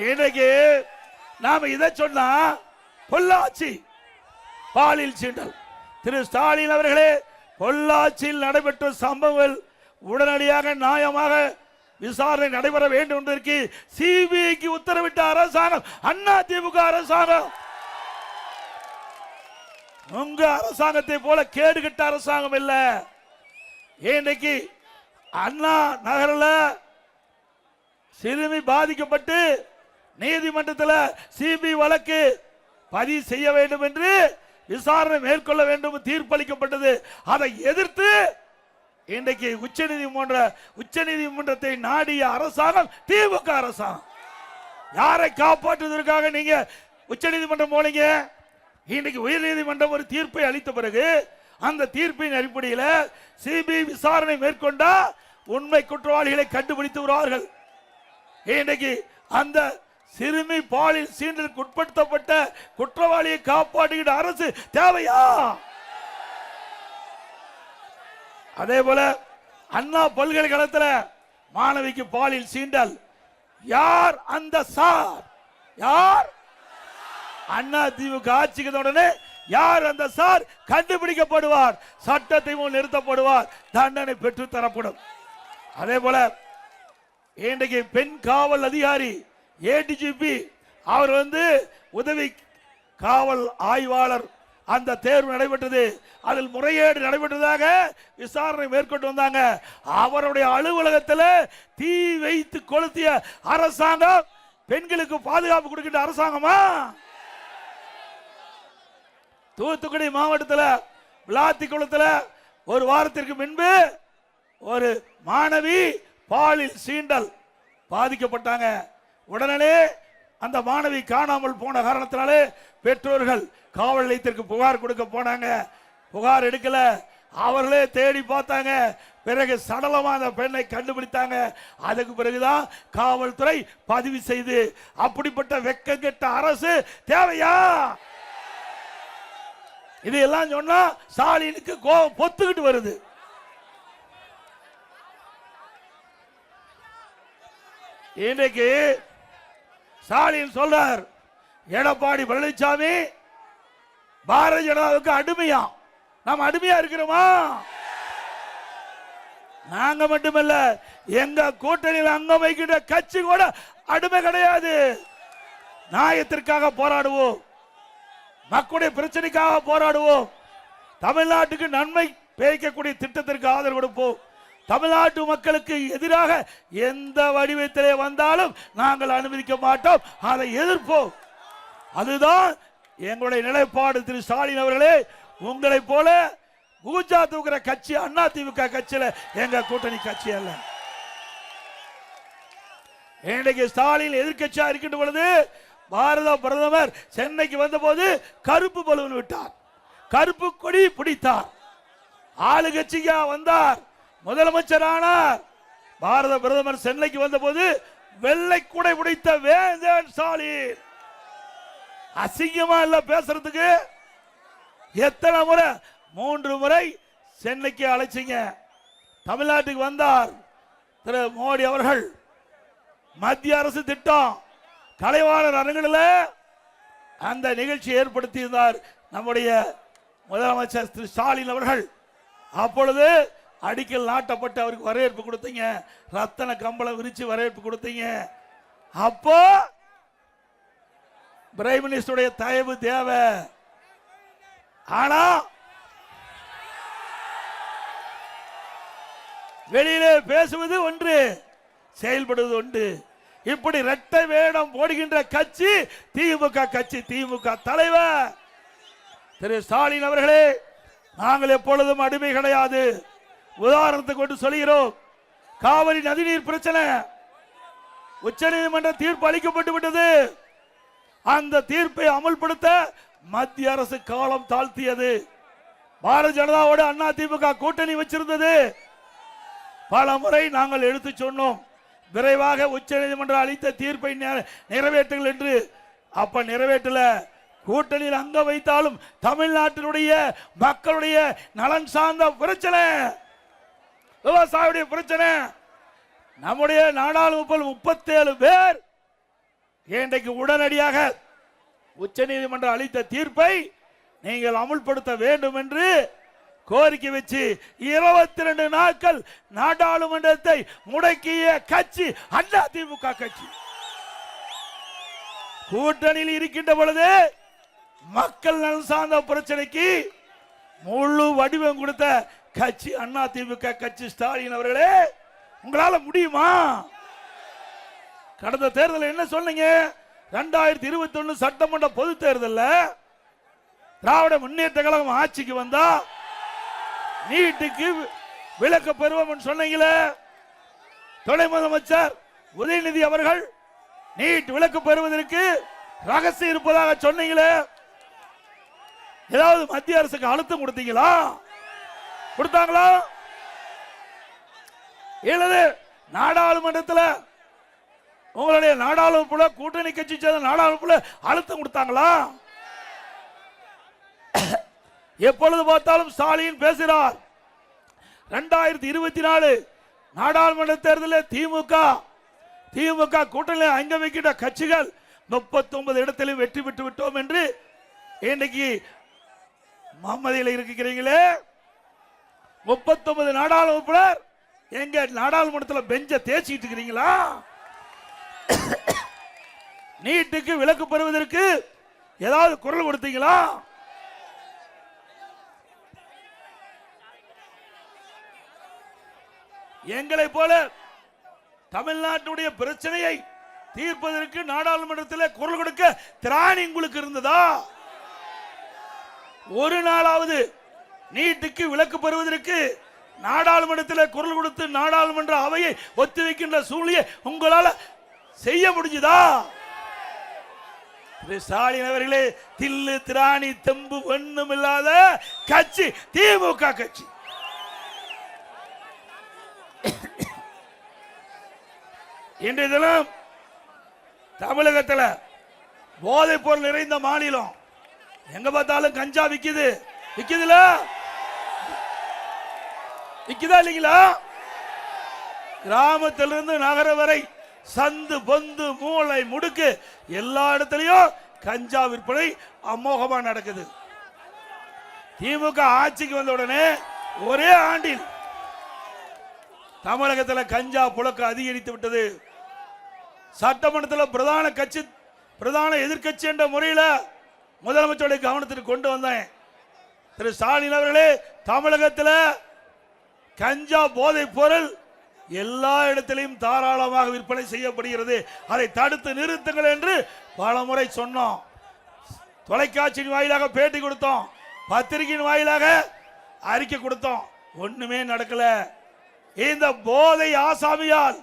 இன்னைக்கு நாம இதை சொன்னா பொள்ளாச்சி பாலியல் சீண்டல். திரு ஸ்டாலின் அவர்களே, பொள்ளாச்சியில் நடைபெற்ற சம்பவங்கள் உடனடியாக நியாயமாக விசாரணை நடைபெற வேண்டும் என்பதற்கு சிபிஐக்கு உத்தரவிட்ட அரசாங்கம் அதிமுக அரசாங்கம். உங்க அரசாங்கத்தை போல கேடுகட்ட அரசாங்கம் இல்ல. இன்னைக்கு அண்ணா நகரில் சிறுமி பாதிக்கப்பட்டு நீதிமன்றத்தில் சிபிஐ வழக்கு பதிவு செய்ய வேண்டும் என்று விசாரணை மேற்கொள்ள வேண்டும் தீர்ப்பளிக்கப்பட்டது. அதை எதிர்த்து இன்றைக்கு உச்சநீதிமன்றத்தை நாடிய அரசாங்கம் திமுக அரசாங்கம். யாரை காப்பாற்றுவதற்காக நீங்க உச்சநீதிமன்றம் போனீங்க? இன்றைக்கு உயர்நீதிமன்றம் ஒரு தீர்ப்பை அளித்த பிறகு அந்த தீர்ப்பின் அடிப்படையில் சிபிஐ விசாரணை மேற்கொண்டா உண்மை குற்றவாளிகளை கண்டுபிடித்து வருவார்கள். இன்றைக்கு அந்த சிறுமி பாலியல் சீண்டலுக்கு உட்படுத்தப்பட்ட குற்றவாளியை காப்பாற்றுகிற அரசு தேவையா? அதே போல அண்ணா பல்கலைக்கழகத்தில் மாணவிக்கு பாலியல் சீண்டல். யார் அந்த சார்? யார்? அண்ணா திமுக ஆட்சிக்கு உடனே யார் அந்த சார் கண்டுபிடிக்கப்படுவார், சட்டத்தை முன் நிறுத்தப்படுவார், தண்டனை பெற்று தரப்படும். அதே போல இன்றைக்கு பெண் காவல் அதிகாரி ஏடிஜிபி அவர் உதவி காவல் ஆய்வாளர் அந்த தேர்வு நடைபெற்றது. அதில் முறைகேடு நடைபெற்றதாக விசாரணை மேற்கொண்டு வந்தாங்க. அவருடைய அலுவலகத்தில் தீ வைத்து கொளுத்திய அரசாங்கம் பெண்களுக்கு பாதுகாப்பு கொடுக்கின்ற அரசாங்கமா? தூத்துக்குடி மாவட்டத்தில் விளாத்திக்குளத்தில் ஒரு வாரத்திற்கு முன்பு ஒரு மாணவி பாலியல் சீண்டல் பாதிக்கப்பட்டாங்க. உடனே அந்த மாணவி காணாமல் போன காரணத்தினாலே பெற்றோர்கள் காவல் நிலையத்திற்கு புகார் கொடுக்க போனாங்க. புகார் எடுக்கல, அவர்களே தேடி பார்த்தாங்க. பிறகு சடலமா அந்த பெண்ணை கண்டுபிடித்தாங்க. அதுக்கு பிறகுதான் காவல்துறை பதிவு செய்து. அப்படிப்பட்ட வெக்கங்கெட்ட அரசு தேவையா? இதெல்லாம் சொன்னா ஸ்டாலினுக்கு கோபம் பொத்துக்கிட்டு வருது. இன்றைக்கு ஸ்டாலின் சொல்றார், எடப்பாடி பழனிசாமி பாரதிய ஜனதாவுக்கு அடிமையா. நாம் அடிமையா இருக்கிறோமா? நாங்க மட்டுமல்ல, எங்க கூட்டணியில் அங்கம் வைக்கின்ற கட்சி கூட அடிமை கிடையாது. நியாயத்திற்காக போராடுவோம், மக்களுடைய பிரச்சனைக்காக போராடுவோம், தமிழ்நாட்டுக்கு நன்மை பேய்க்கக்கூடிய திட்டத்திற்கு ஆதரவு கொடுப்போம். தமிழ்நாட்டு மக்களுக்கு எதிராக எந்த வடிவத்திலே வந்தாலும் நாங்கள் அனுமதிக்க மாட்டோம், அதை எதிர்ப்போம். அதுதான் எங்களுடைய நிலைப்பாடு. திரு ஸ்டாலின் அவர்களே, உங்களை போல பூஜா தூக்குற கட்சி அண்ணா திமுக கட்சியில எங்க கூட்டணி கட்சி அல்ல. இன்றைக்கு ஸ்டாலின் எதிர்கட்சியா இருக்கின்ற பொழுது பாரத பிரதமர் சென்னைக்கு வந்த போது கருப்பு பலூன் விட்டார், கருப்பு கொடி பிடித்தார். ஆளுங்கட்சியா வந்தார், முதலமைச்சர் ஆனார். பாரத பிரதமர் சென்னைக்கு வந்த போது வெள்ளை குடை பிடித்த வேந்தன் ஸ்டாலின். அசிங்கமா இல்ல பேசுறதுக்கு? எத்தனை முறை? 3 முறை சென்னைக்கு அழைச்சிங்க. தமிழ்நாட்டுக்கு வந்தார் திரு மோடி அவர்கள். மத்திய அரசு திட்டம் கலைவாணர் அரங்கில் அந்த நிகழ்ச்சி ஏற்படுத்தி இருந்தார் நம்முடைய முதலமைச்சர் திரு ஸ்டாலின் அவர்கள். அப்பொழுது அடிக்கல் நாட்டப்பட்டு அவருக்கு வரவேற்பு கொடுத்தீங்க, ரத்தன கம்பளம் விரிச்சு வரவேற்பு கொடுத்தீங்க. அப்போ பிரைம் மினிஸ்டருடைய தயவு தேவை. ஆனா வெளியிலே பேசுவது ஒன்று, செயல்படுவது ஒன்று. இப்படி இரட்டை வேடம் போடுகின்ற கட்சி திமுக கட்சி. திமுக தலைவர் திரு ஸ்டாலின் அவர்களே, நாங்கள் எப்பொழுதும் அடிமை கிடையாது. உதாரணத்துக்கு கொண்டு சொல்கிறோம், காவிரி நதிநீர் பிரச்சனை உச்சநீதிமன்ற தீர்ப்பு அளிக்கப்பட்டு விட்டது. அந்த தீர்ப்பை அமல்படுத்த மத்திய அரசு காலம் தாழ்த்தியது. பாரதிய ஜனதாவோடு அண்ணா திமுக கூட்டணி வச்சிருந்தது. பல முறை நாங்கள் எடுத்து சொன்னோம், விரைவாக உச்சநீதிமன்றம் அளித்த தீர்ப்பை நிறைவேற்றுங்கள் என்று. அப்ப நிறைவேற்றல. கூட்டணியில் அங்க வைத்தாலும் தமிழ்நாட்டினுடைய மக்களுடைய நலன் சார்ந்த பிரச்சனை, விவசாயியுடைய பிரச்சனை. நம்முடைய நாடாளுமன்ற 37 பேர் இன்றைக்கு உடனடியாக உச்சநீதிமன்றம் அளித்த தீர்ப்பை நீங்கள் அமுல்படுத்த வேண்டும் என்று கோரிக்கை வச்சு 22 நாட்கள் நாடாளுமன்றத்தை முடக்கிய கட்சி அதிமுக கட்சி. கூட்டணியில் இருக்கின்ற பொழுது மக்கள் நலன் சார்ந்த பிரச்சனைக்கு முழு வடிவம் கொடுத்த கட்சி அதிமுக கட்சி. ஸ்டாலின் அவர்களே, உங்களால முடியுமா? கடந்த தேர்தலில் என்ன சொன்னீங்க? 2021 சட்டமன்ற பொது தேர்தலில் திராவிட முன்னேற்ற கழகம் ஆட்சிக்கு வந்தா நீட்டுக்கு விலக்கு பெறுவோம் சொன்னீங்களே. துணை முதலமைச்சர் உதயநிதி அவர்கள் நீட் விலக்கு பெறுவதற்கு ரகசியம் இருப்பதாக சொன்னீங்களே. ஏதாவது மத்திய அரசுக்கு அழுத்தம் கொடுத்தீங்களா? கொடுத்தாங்களா? இல்லது நாடாளுமன்றத்தில் உங்களுடைய நாடாளுமன்ற கூட்டணி கட்சி சேர்ந்த நாடாளுமன்ற அழுத்தம் கொடுத்தாங்களா? எப்பொழுது பார்த்தாலும் ஸ்டாலின் பேசுகிறார். 2024 நாடாளுமன்ற தேர்தலில் திமுக கூட்டணி அங்கமைக்கின்ற கட்சிகள் 39 இடத்திலும் வெற்றி பெற்று விட்டோம் என்று இன்றைக்கு மம்மதியில் இருக்கிறீங்களே. 39 நாடாளுமன்ற எங்க நாடாளுமன்றத்தில் பெஞ்ச தேய்ச்சிட்டு இருக்கிறீங்களா? நீட்டுக்கு விலக்கு பெறுவதற்கு ஏதாவது குரல் கொடுத்தீங்களா? எங்களை போல தமிழ்நாட்டுடைய பிரச்சனையை தீர்ப்பதற்கு நாடாளுமன்றத்தில் குரல் கொடுக்க திராணி உங்களுக்கு இருந்ததா? ஒரு நாளாவது நீட்டுக்கு விலக்கு பெறுவதற்கு நாடாளுமன்றத்தில் குரல் கொடுத்து நாடாளுமன்ற அவையை ஒத்திவைக்கின்ற சூழ்நிலையை உங்களால செய்ய முடிஞ்சதா? ஸ்டாலின் அவர்களே, தில்லு திராணி தெம்பு ஒண்ணும் இல்லாத கட்சி திமுக கட்சி. இன்றைய தினம் தமிழகத்தில் போதைப் பொருள் நிறைந்த மாநிலம். எங்க பார்த்தாலும் கஞ்சா விக்குதுல விக்குதா இல்லைங்களா? கிராமத்திலிருந்து நகரம் வரை சந்து பொந்து மூளை முடுக்கு எல்லா இடத்திலையும் கஞ்சா விற்பனை அமோகமா நடக்குது. திமுக ஆட்சிக்கு வந்த உடனே ஒரே ஆண்டில் தமிழகத்தில் கஞ்சா புழக்க அதிகரித்து விட்டது. சட்டமன்றத்தில் பிரதான எதிர்கட்சி என்ற முறையில் முதலமைச்சருடைய கவனத்திற்கு கொண்டு வந்தேன். திரு ஸ்டாலின் அவர்களே, தமிழகத்தில் கஞ்சா போதைப் பொருள் எல்லா இடத்திலையும் தாராளமாக விற்பனை செய்யப்படுகிறது. அதை தடுத்து நிறுத்துங்கள் என்று பல முறை சொன்னோம். தொலைக்காட்சியின் வாயிலாக பேட்டி கொடுத்தோம், பத்திரிகையின் வாயிலாக அறிக்கை கொடுத்தோம். ஒண்ணுமே நடக்கல. இந்த போதை ஆசாமியால்,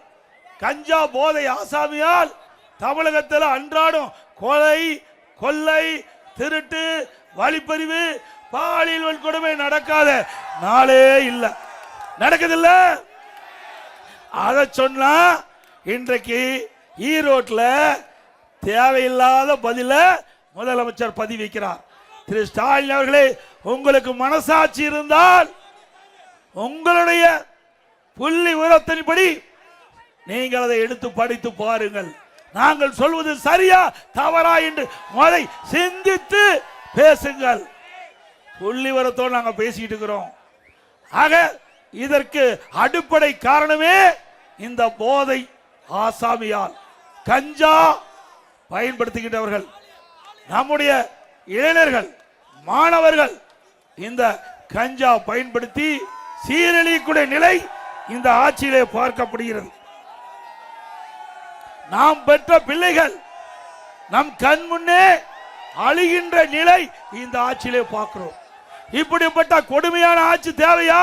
கஞ்சா போதை ஆசாமியால் தமிழகத்தில் அன்றாடம் கொலை, கொள்ளை, திருட்டு, வழிப்பறிவு, பாலியல் வன்கொடுமை நடக்காத நாளே இல்லை. நடக்குதில்ல? அதை சொன்னா இன்றைக்கு ஈரோட்டில் தேவையில்லாத பதில முதலமைச்சர் பதிவிக்கிறார். திரு ஸ்டாலின் அவர்களே, உங்களுக்கு மனசாட்சி இருந்தால் உங்களுடைய புள்ளி விவரத்தின்படி நீங்கள் அதை எடுத்து படித்து பாருங்கள். நாங்கள் சொல்வது சரியா தவறா என்று அதை சிந்தித்து பேசுங்கள். புள்ளி விவரத்தோடு நாங்கள் பேசிட்டு இருக்கிறோம். ஆக இதற்கு அடிப்படை காரணமே இந்த போதை ஆசாமியால் கஞ்சா பயன்படுத்துகின்றவர்கள், நம்முடைய இளைஞர்கள், மாணவர்கள் இந்த கஞ்சா பயன்படுத்தி சீரழியக்கூடிய நிலை இந்த ஆட்சியிலே பார்க்கப்படுகிறது. நாம் பெற்ற பிள்ளைகள் நம் கண் முன்னே அழிகின்ற நிலை இந்த ஆட்சியிலே பார்க்கிறோம். இப்படிப்பட்ட கொடுமையான ஆட்சி தேவையா?